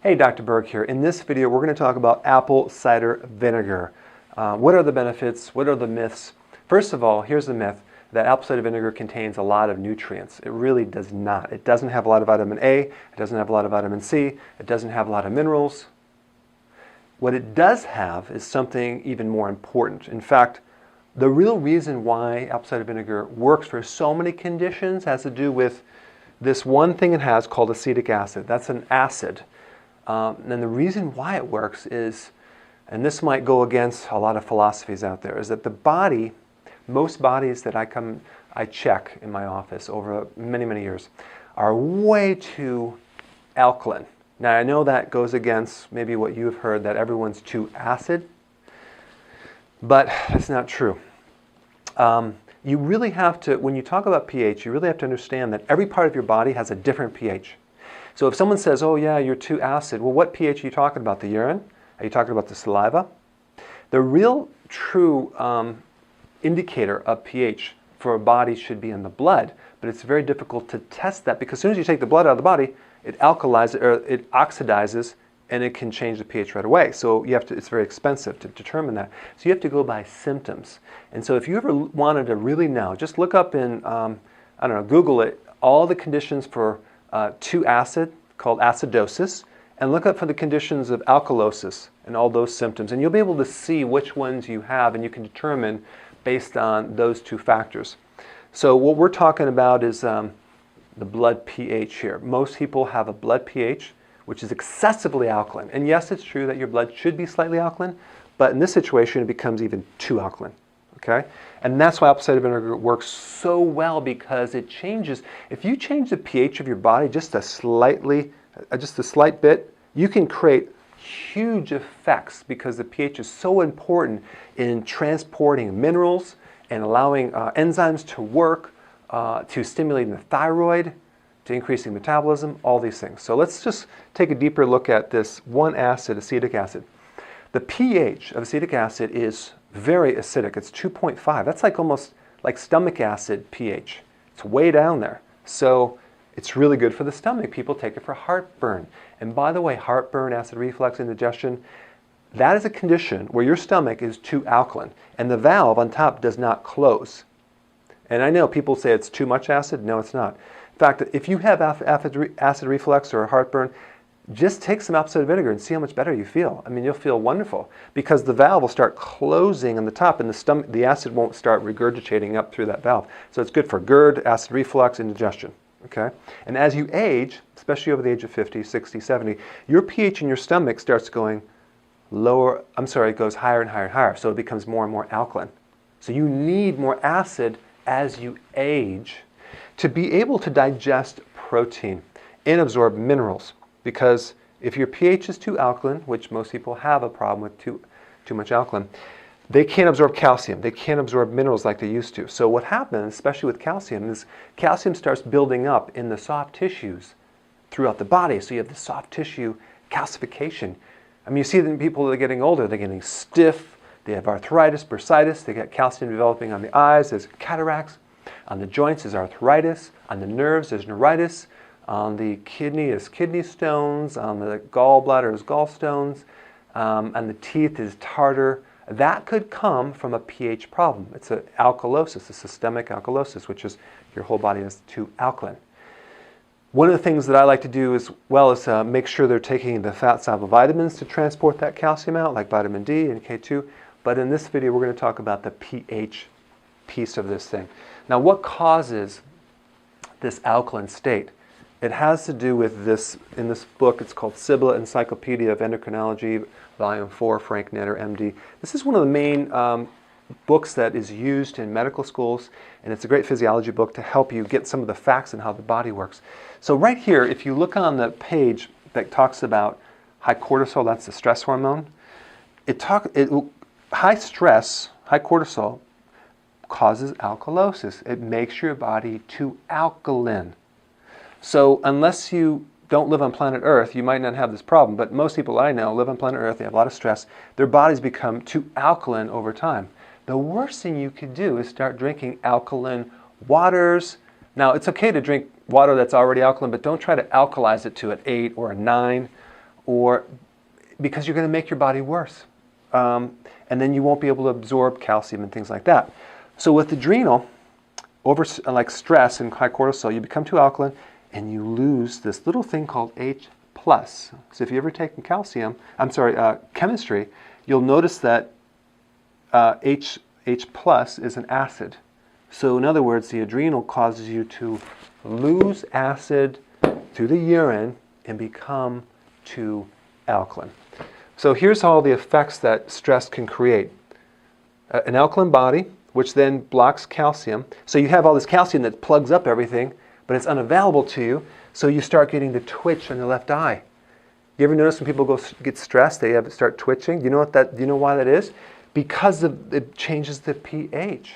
Hey, Dr. Berg here. In this video, we're going to talk about apple cider vinegar. What are the benefits? What are the myths? First of all, here's the myth that apple cider vinegar contains a lot of nutrients. It really does not. It doesn't have a lot of vitamin A. It doesn't have a lot of vitamin C. It doesn't have a lot of minerals. What it does have is something even more important. In fact, the real reason why apple cider vinegar works for so many conditions has to do with this one thing it has called acetic acid. That's an acid. And the reason why it works is, and this might go against a lot of philosophies out there, is that the body, most bodies that I check in my office over many years, are way too alkaline. Now I know that goes against maybe what you've heard, that everyone's too acid, but that's not true. You really have to, when you talk about pH, you really have to understand that every part of your body has a different pH. So if someone says, oh yeah, you're too acid, well, what pH are you talking about? The urine? Are you talking about the saliva? The real true indicator of pH for a body should be in the blood, but it's very difficult to test that because as soon as you take the blood out of the body, it alkalizes or it oxidizes and it can change the pH right away. So you have to, it's very expensive to determine that. So you have to go by symptoms. And so if you ever wanted to really know, just look up in, I don't know, Google it, all the conditions for too acid, called acidosis, and look up for the conditions of alkalosis and all those symptoms. And you'll be able to see which ones you have, and you can determine based on those two factors. So what we're talking about is the blood pH here. Most people have a blood pH which is excessively alkaline. And yes, it's true that your blood should be slightly alkaline, but in this situation it becomes even too alkaline. Okay? And that's why apple cider vinegar works so well, because it changes. If you change the pH of your body just a slight bit, you can create huge effects because the pH is so important in transporting minerals and allowing enzymes to work, to stimulating the thyroid, to increasing metabolism, all these things. So let's just take a deeper look at this one acid, acetic acid. The pH of acetic acid is very acidic. It's 2.5. That's like almost like stomach acid pH. It's way down there. So it's really good for the stomach. People take it for heartburn. And by the way, heartburn, acid reflux, indigestion, that is a condition where your stomach is too alkaline and the valve on top does not close. And I know people say it's too much acid. No, it's not. In fact, if you have acid reflux or heartburn, just take some apple cider vinegar and see how much better you feel. I mean, you'll feel wonderful because the valve will start closing on the top and the acid won't start regurgitating up through that valve. So it's good for GERD, acid reflux, indigestion. Okay? And as you age, especially over the age of 50, 60, 70, your pH in your stomach starts going lower, it goes higher and higher and higher. So it becomes more and more alkaline. So you need more acid as you age to be able to digest protein and absorb minerals. Because if your pH is too alkaline, which most people have a problem with too much alkaline, they can't absorb calcium. They can't absorb minerals like they used to. So what happens, especially with calcium, is calcium starts building up in the soft tissues throughout the body. So you have the soft tissue calcification. I mean, you see that in people that are getting older, they're getting stiff, they have arthritis, bursitis, they get calcium developing on the eyes, there's cataracts, on the joints is arthritis, on the nerves there's neuritis, on the kidney is kidney stones, on the gallbladder is gallstones, and the teeth is tartar. That could come from a pH problem. It's an alkalosis, a systemic alkalosis, which is your whole body is too alkaline. One of the things that I like to do as well is make sure they're taking the fat-soluble vitamins to transport that calcium out, like vitamin D and K2. But in this video, we're going to talk about the pH piece of this thing. Now, what causes this alkaline state? It has to do with this, in this book, it's called Sibylla Encyclopedia of Endocrinology, Volume 4, Frank Netter, MD. This is one of the main books that is used in medical schools, and it's a great physiology book to help you get some of the facts on how the body works. So right here, if you look on the page that talks about high cortisol, that's the stress hormone, high stress, high cortisol, causes alkalosis. It makes your body too alkaline. So unless you don't live on planet Earth, you might not have this problem, but most people I know live on planet Earth, they have a lot of stress, their bodies become too alkaline over time. The worst thing you could do is start drinking alkaline waters. Now, it's okay to drink water that's already alkaline, but don't try to alkalize it to an 8 or a 9 or because you're going to make your body worse. And then you won't be able to absorb calcium and things like that. So with adrenal, like stress and high cortisol, you become too alkaline and you lose this little thing called H+. So if you ever taken chemistry, you'll notice that H+ is an acid. So in other words, the adrenal causes you to lose acid through the urine and become too alkaline. So here's all the effects that stress can create. An alkaline body, which then blocks calcium. So you have all this calcium that plugs up everything, but it's unavailable to you, so you start getting the twitch in the left eye. You ever notice when people get stressed, they start twitching? Do you know why that is? Because it changes the pH,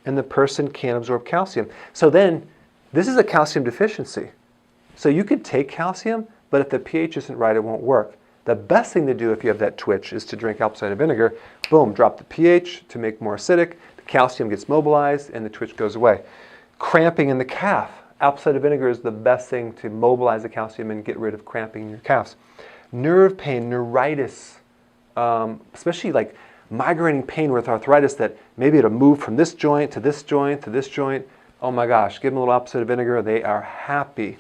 and the person can't absorb calcium. So then, this is a calcium deficiency. So you could take calcium, but if the pH isn't right, it won't work. The best thing to do if you have that twitch is to drink apple cider vinegar. Boom, drop the pH to make more acidic. The calcium gets mobilized and the twitch goes away. Cramping in the calf. Apple cider vinegar is the best thing to mobilize the calcium and get rid of cramping in your calves. Nerve pain, neuritis, especially like migrating pain with arthritis that maybe it'll move from this joint to this joint to this joint. Oh my gosh, give them a little apple cider vinegar, they are happy.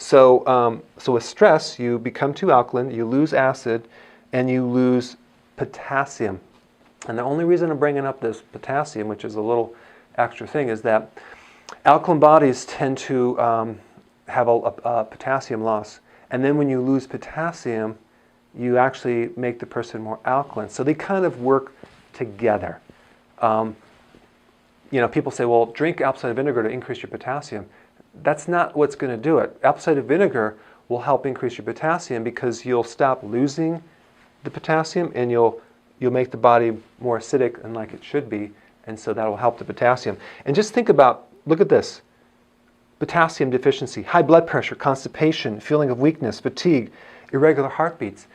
So with stress, you become too alkaline, you lose acid, and you lose potassium. And the only reason I'm bringing up this potassium, which is a little extra thing, is that alkaline bodies tend to have a potassium loss. And then when you lose potassium, you actually make the person more alkaline. So they kind of work together. People say, well, drink apple cider vinegar to increase your potassium. That's not what's going to do it. Apple cider vinegar will help increase your potassium because you'll stop losing the potassium and you'll make the body more acidic and like it should be, and so that will help the potassium. And just think about, look at this. Potassium deficiency, high blood pressure, constipation, feeling of weakness, fatigue, irregular heartbeats.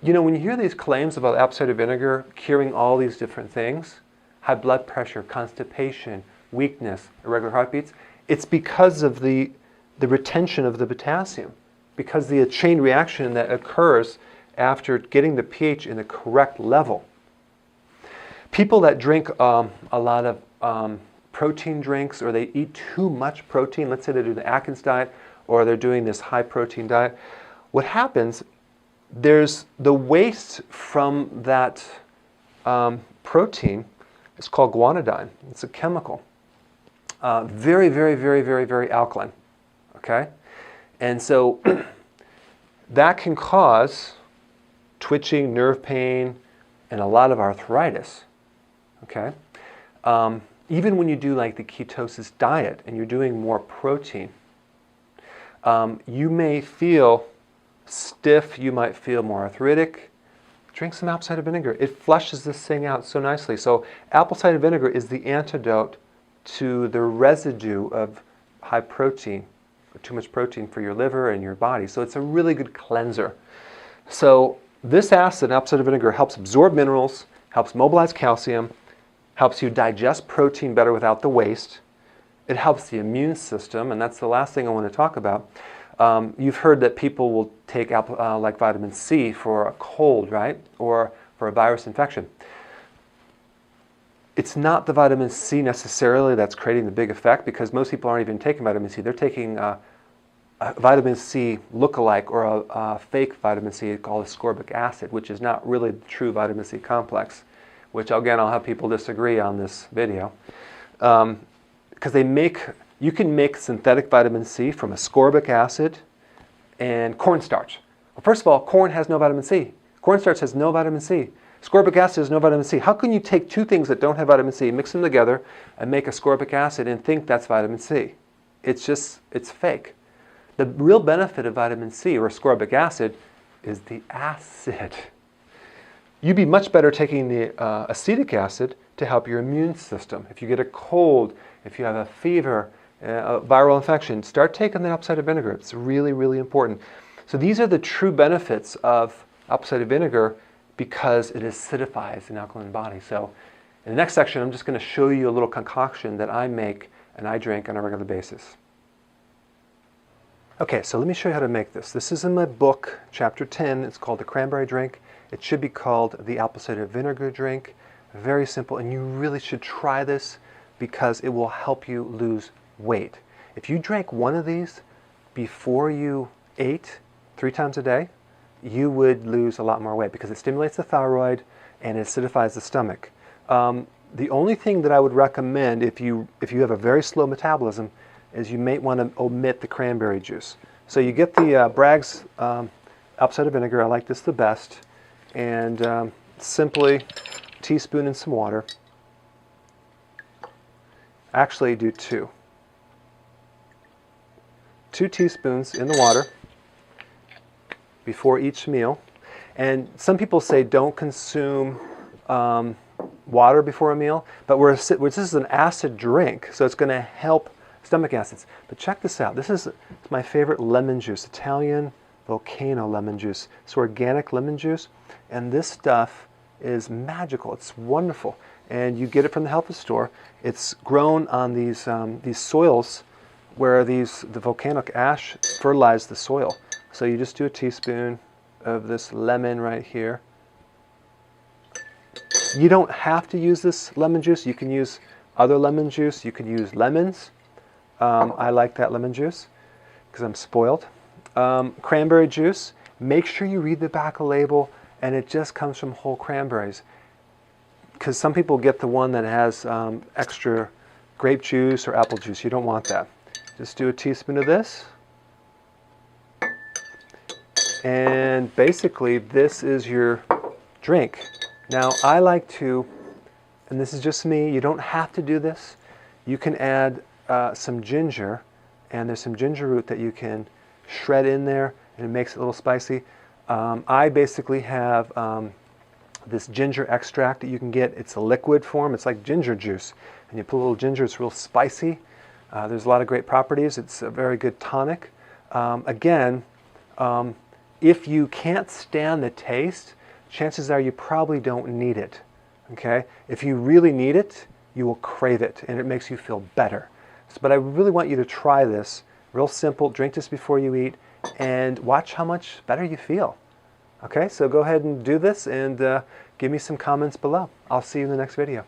When you hear these claims about apple cider vinegar curing all these different things, high blood pressure, constipation, weakness, irregular heartbeats, it's because of the retention of the potassium, because the chain reaction that occurs after getting the pH in the correct level. People that drink a lot of protein drinks, or they eat too much protein, let's say they do the Atkins diet, or they're doing this high protein diet, what happens, there's the waste from that protein, it's called guanidine, it's a chemical. Very, very, very, very, very alkaline, okay? And so that can cause twitching, nerve pain, and a lot of arthritis, okay? Even when you do like the ketosis diet and you're doing more protein, you may feel stiff, you might feel more arthritic. Drink some apple cider vinegar. It flushes this thing out so nicely. So apple cider vinegar is the antidote to the residue of high protein, or too much protein for your liver and your body. So it's a really good cleanser. So this acid, apple cider vinegar, helps absorb minerals, helps mobilize calcium, helps you digest protein better without the waste. It helps the immune system, and that's the last thing I want to talk about. You've heard that people will take like vitamin C for a cold, right? Or for a virus infection. It's not the vitamin C necessarily that's creating the big effect, because most people aren't even taking vitamin C. They're taking a vitamin C lookalike, or a fake vitamin C called ascorbic acid, which is not really the true vitamin C complex, which again I'll have people disagree on this video. Because you can make synthetic vitamin C from ascorbic acid and cornstarch. Well, first of all, corn has no vitamin C. Cornstarch has no vitamin C. Ascorbic acid has no vitamin C. How can you take two things that don't have vitamin C, mix them together, and make ascorbic acid and think that's vitamin C? It's fake. The real benefit of vitamin C, or ascorbic acid, is the acid. You'd be much better taking the acetic acid to help your immune system. If you get a cold, if you have a fever, a viral infection, start taking the apple cider vinegar. It's really, really important. So these are the true benefits of apple cider vinegar, because it acidifies an alkaline body. So in the next section, I'm just going to show you a little concoction that I make and I drink on a regular basis. Okay, so let me show you how to make this. This is in my book, chapter 10. It's called the Cranberry drink. It should be called the apple cider vinegar drink. Very simple, and you really should try this because it will help you lose weight. If you drank one of these before you ate 3 times a day, you would lose a lot more weight because it stimulates the thyroid and it acidifies the stomach. The only thing that I would recommend if you have a very slow metabolism is you may want to omit the cranberry juice. So you get the Bragg's apple cider vinegar. I like this the best. And simply a teaspoon in some water. Actually do 2. 2 teaspoons in the water before each meal. And some people say don't consume water before a meal, but this is an acid drink, so it's going to help stomach acids. But check this out. This is my favorite lemon juice, Italian Volcano lemon juice. It's organic lemon juice, and this stuff is magical. It's wonderful, and you get it from the health food store. It's grown on these soils where the volcanic ash fertilized the soil. So you just do a teaspoon of this lemon right here. You don't have to use this lemon juice. You can use other lemon juice. You can use lemons. I like that lemon juice because I'm spoiled. Cranberry juice. Make sure you read the back of the label, and it just comes from whole cranberries. Because some people get the one that has extra grape juice or apple juice. You don't want that. Just do a teaspoon of this. And basically, this is your drink. Now, I like to, and this is just me, you don't have to do this. You can add some ginger, and there's some ginger root that you can shred in there, and it makes it a little spicy. I basically have this ginger extract that you can get. It's a liquid form. It's like ginger juice. And you put a little ginger, it's real spicy. There's a lot of great properties. It's a very good tonic. Again, if you can't stand the taste, chances are you probably don't need it. Okay? If you really need it, you will crave it, and it makes you feel better. But I really want you to try this. Real simple. Drink this before you eat, and watch how much better you feel. Okay? So go ahead and do this, and give me some comments below. I'll see you in the next video.